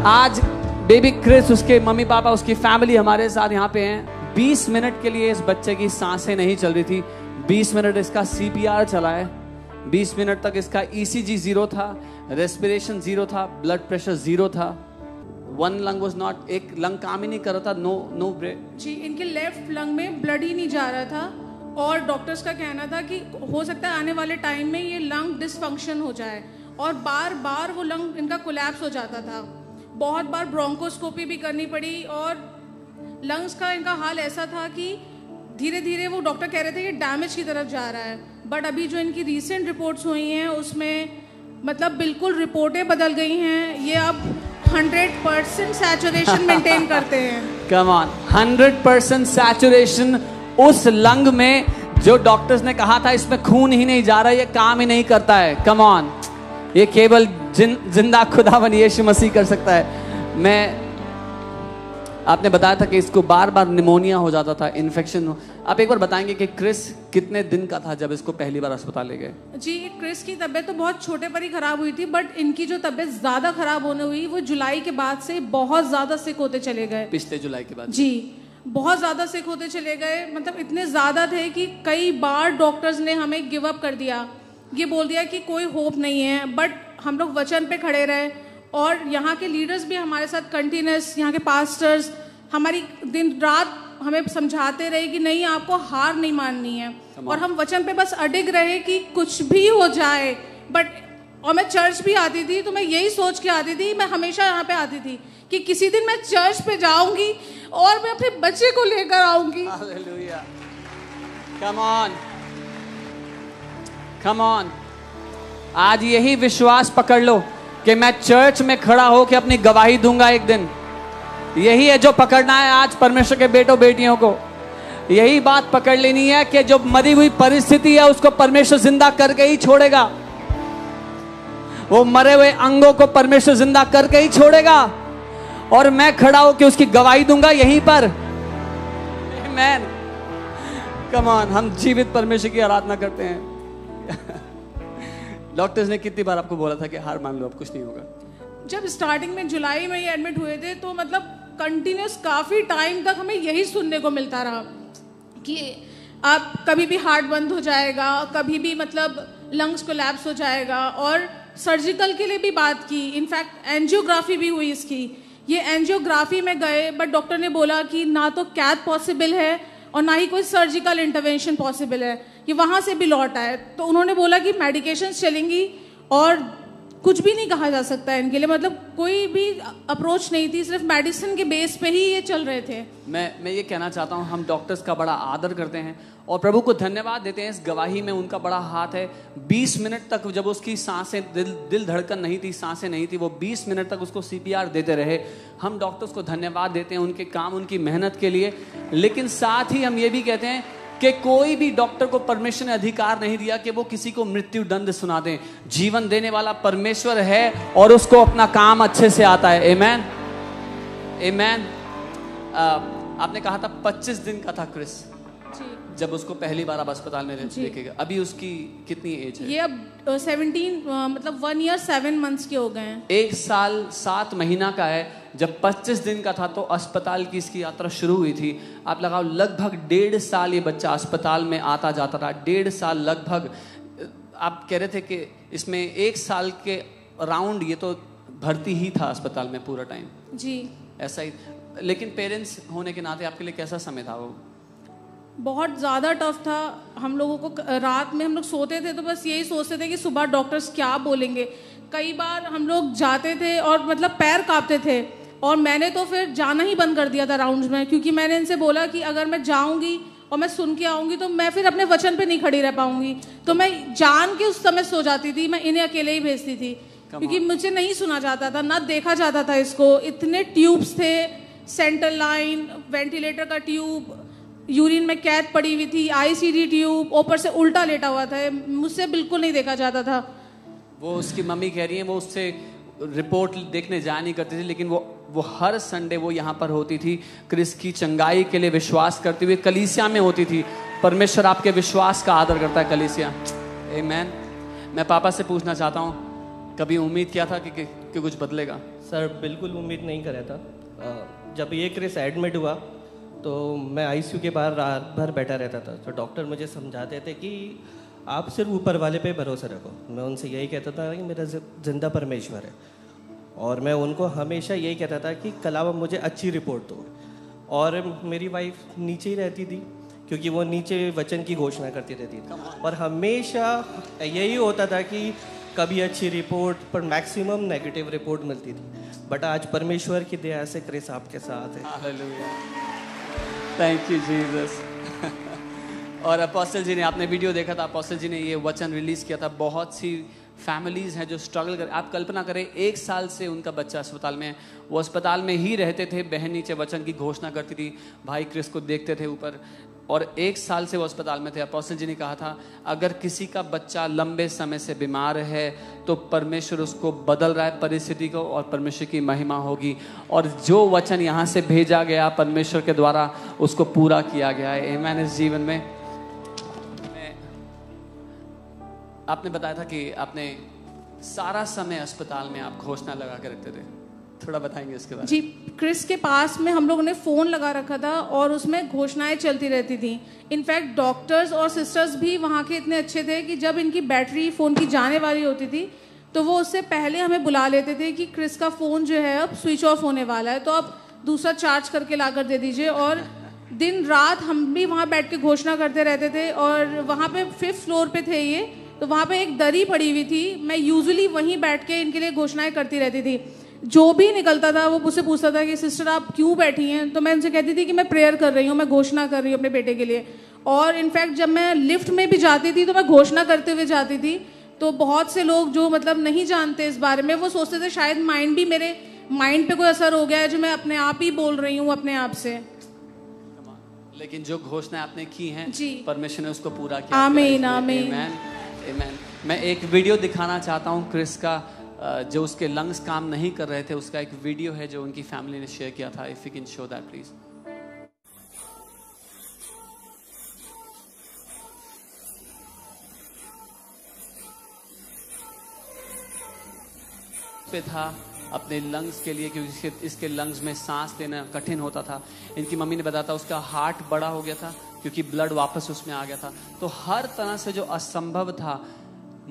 आज baby Chris, उसके mummy papa, उसकी फैमिली हमारे साथ यहाँ पे हैं। 20 मिनट के लिए इस बच्चे की सांसें नहीं चल रही थी। 20 मिनट इसका CPR चला है। 20 मिनट तक इसका ECG 0 था, रेस्पिरेशन 0 था, ब्लड प्रेशर 0 था। वन लंग वाज नॉट, एक लंग काम ही नहीं कर रहा था। नो ब्रेथ जी, इनके लेफ्ट लंग में ब्लड ही नहीं जा रहा था और डॉक्टर्स का कहना था कि हो सकता है आने वाले टाइम में ये लंग डिसफंक्शन हो जाए और बार बार वो लंग इनका कोलैप्स हो जाता था। बहुत बार ब्रोंकोस्कोपी भी करनी पड़ी और लंग्स का इनका हाल ऐसा था कि धीरे धीरे वो डॉक्टर कह रहे थे कि डैमेज की तरफ जा रहा है। बट अभी जो इनकी रीसेंट रिपोर्ट्स हुई हैं उसमें मतलब बिल्कुल रिपोर्टें बदल गई हैं। ये अब 100% सैचुरेशन मेंटेन करते हैं। कम ऑन, 100% सैचुरेशन उस लंग में जो डॉक्टर्स ने कहा था इसमें खून ही नहीं जा रहा, ये काम ही नहीं करता है। कम ऑन, ये केवल जिंदा खुदावन यीशु मसीह कर सकता है। आपने बताया था कि इसको बार बार निमोनिया हो जाता था, इन्फेक्शन हो। आप एक बार बताएंगे कि क्रिस कितने दिन का था जब इसको पहली बार अस्पताल ले गए? जी, क्रिस की तबीयत तो बहुत छोटे पर ही खराब हुई थी, बट इनकी जो तबीयत ज्यादा खराब होने हुई वो जुलाई के बाद से बहुत ज्यादा सिक होते चले गए। पिछले जुलाई के बाद जी, बहुत ज्यादा सिक होते चले गए। मतलब इतने ज्यादा थे कि कई बार डॉक्टर्स ने हमें गिव अप कर दिया, ये बोल दिया कि कोई होप नहीं है। बट हम लोग वचन पे खड़े रहे और यहाँ के लीडर्स भी हमारे साथ कंटिन्यूस, यहाँ के पास्टर्स हमारी दिन रात हमें समझाते रहे कि नहीं, आपको हार नहीं माननी है। और हम वचन पे बस अडिग रहे कि कुछ भी हो जाए। और मैं चर्च भी आती थी तो मैं यही सोच के आती थी, मैं हमेशा यहाँ पे आती थी कि किसी दिन मैं चर्च पे जाऊंगी और मैं अपने बच्चे को लेकर आऊंगी। Hallelujah, come on, come on. आज यही विश्वास पकड़ लो कि मैं चर्च में खड़ा हो के अपनी गवाही दूंगा एक दिन। यही है जो पकड़ना है आज परमेश्वर के बेटों बेटियों को। यही बात पकड़ लेनी है कि जो मरी हुई परिस्थिति है उसको परमेश्वर जिंदा करके ही छोड़ेगा। वो मरे हुए अंगों को परमेश्वर जिंदा करके ही छोड़ेगा और मैं खड़ा होकर उसकी गवाही दूंगा यहीं पर। आमीन। कम ऑन, हम जीवित परमेश्वर की आराधना करते हैं। डॉक्टर्स ने कितनी बार आपको बोला था कि हार मान लो, अब कुछ नहीं होगा? जब स्टार्टिंग में जुलाई में ये एडमिट हुए थे तो मतलब कंटिन्यूस काफी टाइम तक हमें यही सुनने को मिलता रहा कि आप कभी भी हार्ट बंद हो जाएगा, कभी भी मतलब लंग्स कोलैप्स हो जाएगा। और सर्जिकल के लिए भी बात की, इनफैक्ट एंजियोग्राफी भी हुई इसकी। ये एंजियोग्राफी में गए बट डॉक्टर ने बोला कि ना तो कैथ पॉसिबल है और ना ही कोई सर्जिकल इंटरवेंशन पॉसिबल है। ये वहाँ से भी लौट आए तो उन्होंने बोला कि मेडिकेशंस चलेंगी और कुछ भी नहीं कहा जा सकता है इनके लिए। मतलब कोई भी अप्रोच नहीं थी, सिर्फ मेडिसिन के बेस पे ही ये चल रहे थे। मैं ये कहना चाहता हूँ, हम डॉक्टर्स का बड़ा आदर करते हैं और प्रभु को धन्यवाद देते हैं। इस गवाही में उनका बड़ा हाथ है। 20 मिनट तक जब उसकी सांसें, दिल धड़कन नहीं थी, सांसें नहीं थी, वो 20 मिनट तक उसको CPR देते रहे। हम डॉक्टर्स को धन्यवाद देते हैं उनके काम, उनकी मेहनत के लिए। लेकिन साथ ही हम ये भी कहते हैं कि कोई भी डॉक्टर को परमेश्वर ने अधिकार नहीं दिया कि वो किसी को मृत्यु दंड सुना दें। जीवन देने वाला परमेश्वर है और उसको अपना काम अच्छे से आता है। आमीन, आमीन। आपने कहा था 25 दिन का था क्रिस जब उसको पहली बार आप अस्पताल में लेके गए। अभी उसकी कितनी एज है? ये अब 17 मतलब 1 year 7 months के हो गए हैं। 1 साल 7 महीना का है। जब 25 दिन का था तो अस्पताल की इसकी यात्रा शुरू हुई थी। आप लगाओ लगभग 1.5 साल ये बच्चा अस्पताल में आता जाता रहा। 1.5 साल लगभग। आप कह रहे थे कि इसमें 1 साल के राउंड ये तो भर्ती ही था अस्पताल में पूरा टाइम। जी, ऐसा ही। लेकिन पेरेंट्स होने के नाते आपके लिए कैसा समय था वो? बहुत ज़्यादा टफ था। हम लोगों को रात में हम लोग सोते थे तो बस यही सोचते थे कि सुबह डॉक्टर्स क्या बोलेंगे। कई बार हम लोग जाते थे और मतलब पैर कांपते थे और मैंने तो फिर जाना ही बंद कर दिया था राउंड्स में, क्योंकि मैंने इनसे बोला कि अगर मैं जाऊंगी और मैं सुन के आऊंगी तो मैं फिर अपने वचन पे नहीं खड़ी रह पाऊंगी। तो मैं जान के उस समय सो जाती थी, मैं इन्हें अकेले ही भेजती थी क्योंकि मुझे नहीं सुना जाता था, ना देखा जाता था इसको। इतने ट्यूब्स थे, सेंट्रल लाइन, वेंटिलेटर का ट्यूब, यूरिन में कैद पड़ी हुई थी, ICD ट्यूब, ऊपर से उल्टा लेटा हुआ था, मुझसे बिल्कुल नहीं देखा जाता था। वो उसकी मम्मी कह रही है वो उससे रिपोर्ट देखने जा नहीं करती थी, लेकिन वो हर संडे वो यहाँ पर होती थी क्रिस की चंगाई के लिए विश्वास करती हुई। कलीसिया में होती थी। परमेश्वर आपके विश्वास का आदर करता है कलीसिया। आमीन। मैं पापा से पूछना चाहता हूँ, कभी उम्मीद किया था कि कि कुछ बदलेगा? सर बिल्कुल उम्मीद नहीं कर रहा था। जब ये क्रिस एडमिट हुआ तो मैं आईसीयू के बाहर रात भर बैठा रहता था। तो डॉक्टर मुझे समझाते थे कि आप सिर्फ ऊपर वाले पे भरोसा रखो। मैं उनसे यही कहता था कि मेरा जिंदा परमेश्वर है, और मैं उनको हमेशा यही कहता था कि कल आप मुझे अच्छी रिपोर्ट दो। और मेरी वाइफ नीचे ही रहती थी क्योंकि वो नीचे वचन की घोषणा करती रहती थी, और हमेशा यही होता था कि कभी अच्छी रिपोर्ट पर मैक्सिमम नेगेटिव रिपोर्ट मिलती थी। बट आज परमेश्वर की दया से क्रिस आपके साथ है। Hallelujah, thank you Jesus. और अपोस्टल जी ने, आपने वीडियो देखा था, अपोस्टल जी ने ये वचन रिलीज किया था। बहुत सी फैमिलीज हैं जो स्ट्रगल कर, आप कल्पना करें 1 साल से उनका बच्चा अस्पताल में है, वो अस्पताल में ही रहते थे। बहन नीचे वचन की घोषणा करती थी, भाई क्रिस को देखते थे ऊपर, और 1 साल से वो अस्पताल में थे। अपोस्टल जी ने कहा था अगर किसी का बच्चा लंबे समय से बीमार है तो परमेश्वर उसको बदल रहा है परिस्थिति को, और परमेश्वर की महिमा होगी। और जो वचन यहाँ से भेजा गया परमेश्वर के द्वारा उसको पूरा किया गया है। आमीन। इस जीवन में आपने बताया था कि आपने सारा समय अस्पताल में आप घोषणा लगा के रखते थे, थोड़ा बताएंगे इसके बारे में? जी, क्रिस के पास में हम लोगों ने फ़ोन लगा रखा था और उसमें घोषणाएं चलती रहती थी। इनफैक्ट डॉक्टर्स और सिस्टर्स भी वहाँ के इतने अच्छे थे कि जब इनकी बैटरी फ़ोन की जाने वाली होती थी तो वो उससे पहले हमें बुला लेते थे कि क्रिस का फ़ोन जो है अब स्विच ऑफ होने वाला है, तो आप दूसरा चार्ज करके ला कर दे दीजिए। और दिन रात हम भी वहाँ बैठ के घोषणा करते रहते थे। और वहाँ पे 5th फ्लोर पे थे ये, तो वहाँ पे एक दरी पड़ी हुई थी। मैं यूजुअली वहीं बैठ के इनके लिए घोषणाएं करती रहती थी। जो भी निकलता था वो मुझसे पूछता था कि सिस्टर आप क्यों बैठी हैं, तो मैं उनसे कहती थी कि मैं प्रेयर कर रही हूँ, मैं घोषणा कर रही हूँ अपने बेटे के लिए। और इनफैक्ट जब मैं लिफ्ट में भी जाती थी तो मैं घोषणा करते हुए जाती थी। तो बहुत से लोग जो मतलब नहीं जानते इस बारे में, वो सोचते थे शायद मेरे माइंड पे कोई असर हो गया है जो मैं अपने आप ही बोल रही हूँ अपने आप से। लेकिन जो घोषणा आपने की हैं परमेश्वर ने उसको पूरा किया। आमीन आमीन आमीन। मैं एक वीडियो दिखाना चाहता हूँ क्रिस का, जो उसके लंग्स काम नहीं कर रहे थे, उसका एक वीडियो है जो उनकी फैमिली ने शेयर किया था। If you can show that please. पे था अपने लंग्स के लिए, क्योंकि इसके लंग्स में सांस लेना कठिन होता था। इनकी मम्मी ने बताया था उसका हार्ट बड़ा हो गया था क्योंकि ब्लड वापस उसमें आ गया था। तो हर तरह से जो असंभव था,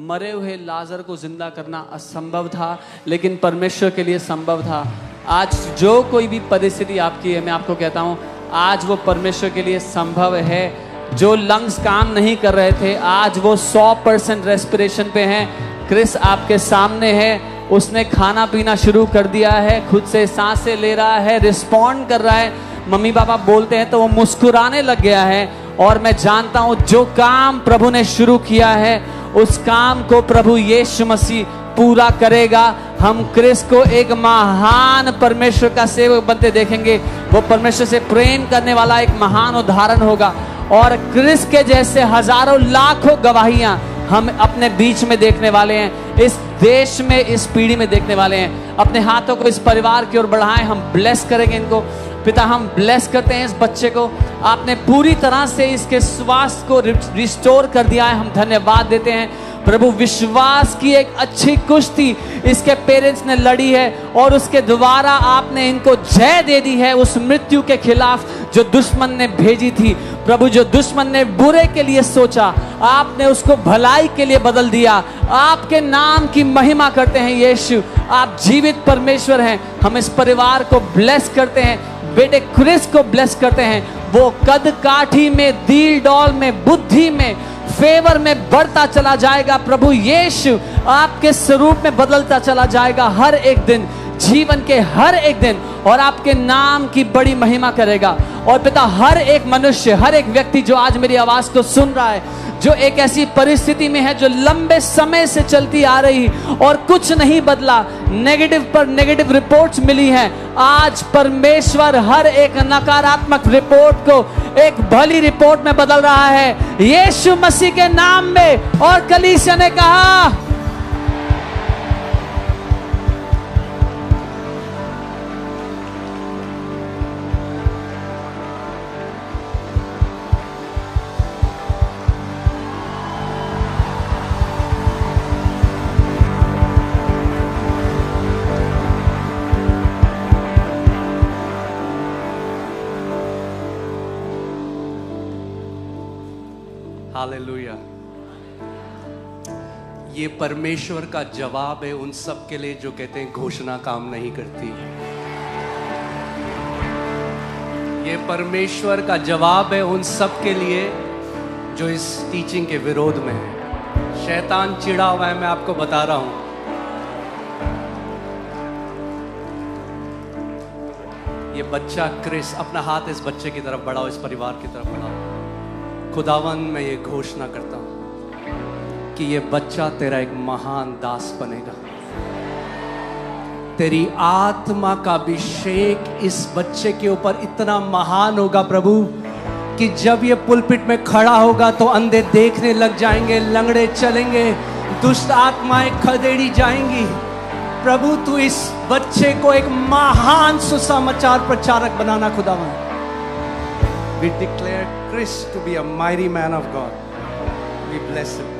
मरे हुए लाजर को जिंदा करना असंभव था, लेकिन परमेश्वर के लिए संभव था। आज जो कोई भी परिस्थिति आपकी है, मैं आपको कहता हूँ आज वो परमेश्वर के लिए संभव है। जो लंग्स काम नहीं कर रहे थे, आज वो 100% रेस्पिरेशन पे हैं। क्रिस आपके सामने है, उसने खाना पीना शुरू कर दिया है, खुद से सांसें ले रहा है, रिस्पॉन्ड कर रहा है। मम्मी पापा बोलते हैं तो वो मुस्कुराने लग गया है। और मैं जानता हूं जो काम प्रभु ने शुरू किया है उस काम को प्रभु यीशु मसीह पूरा करेगा। हम क्रिस को एक महान परमेश्वर का सेवक बनते देखेंगे। वो परमेश्वर से प्रेम करने वाला एक महान उदाहरण होगा। और क्रिस के जैसे हजारों लाखों गवाहियां हम अपने बीच में देखने वाले हैं, इस देश में, इस पीढ़ी में देखने वाले हैं। अपने हाथों को इस परिवार की ओर बढ़ाएं, हम ब्लेस करेंगे इनको। पिता, हम ब्लेस करते हैं इस बच्चे को, आपने पूरी तरह से इसके स्वास्थ्य को रिस्टोर कर दिया है, हम धन्यवाद देते हैं। प्रभु, विश्वास की एक अच्छी कुश्ती इसके पेरेंट्स ने लड़ी है और उसके द्वारा आपने इनको जय दे दी है उस मृत्यु के खिलाफ जो दुश्मन ने भेजी थी। प्रभु, जो दुश्मन ने बुरे के लिए सोचा, आपने उसको भलाई के लिए बदल दिया। आपके नाम की महिमा करते हैं यीशु, आप जीवित परमेश्वर हैं। हम इस परिवार को ब्लेस करते हैं, बेटे क्रिस को ब्लेस करते हैं। वो कद काठी में, दील डौल में, बुद्धि में, फेवर में बढ़ता चला जाएगा। प्रभु यीशु आपके स्वरूप में बदलता चला जाएगा हर एक दिन, जीवन के हर एक दिन, और आपके नाम की बड़ी महिमा करेगा। और पिता, हर एक मनुष्य, हर एक व्यक्ति जो आज मेरी आवाज को सुन रहा है, जो एक ऐसी परिस्थिति में है जो लंबे समय से चलती आ रही और कुछ नहीं बदला, नेगेटिव पर नेगेटिव रिपोर्ट्स मिली हैं, आज परमेश्वर हर एक नकारात्मक रिपोर्ट को एक भली रिपोर्ट में बदल रहा है यीशु मसीह के नाम में। और कलीसिया ने कहा, हालेलुया। ये परमेश्वर का जवाब है उन सब के लिए जो कहते हैं घोषणा काम नहीं करती। ये परमेश्वर का जवाब है उन सब के लिए जो इस टीचिंग के विरोध में है। शैतान चिढ़ा हुआ है, मैं आपको बता रहा हूं। ये बच्चा क्रिस, अपना हाथ इस बच्चे की तरफ बढ़ाओ, इस परिवार की तरफ बढ़ाओ। खुदावन, मैं ये घोषणा करता हूं कि ये बच्चा तेरा एक महान दास बनेगा। तेरी आत्मा का अभिषेक इस बच्चे के ऊपर इतना महान होगा प्रभु कि जब ये पुलपिट में खड़ा होगा तो अंधे देखने लग जाएंगे, लंगड़े चलेंगे, दुष्ट आत्माएं खदेड़ी जाएंगी। प्रभु तू इस बच्चे को एक महान सुसमाचार प्रचारक बनाना खुदावन। We declare Chris to be a mighty man of God. We bless him.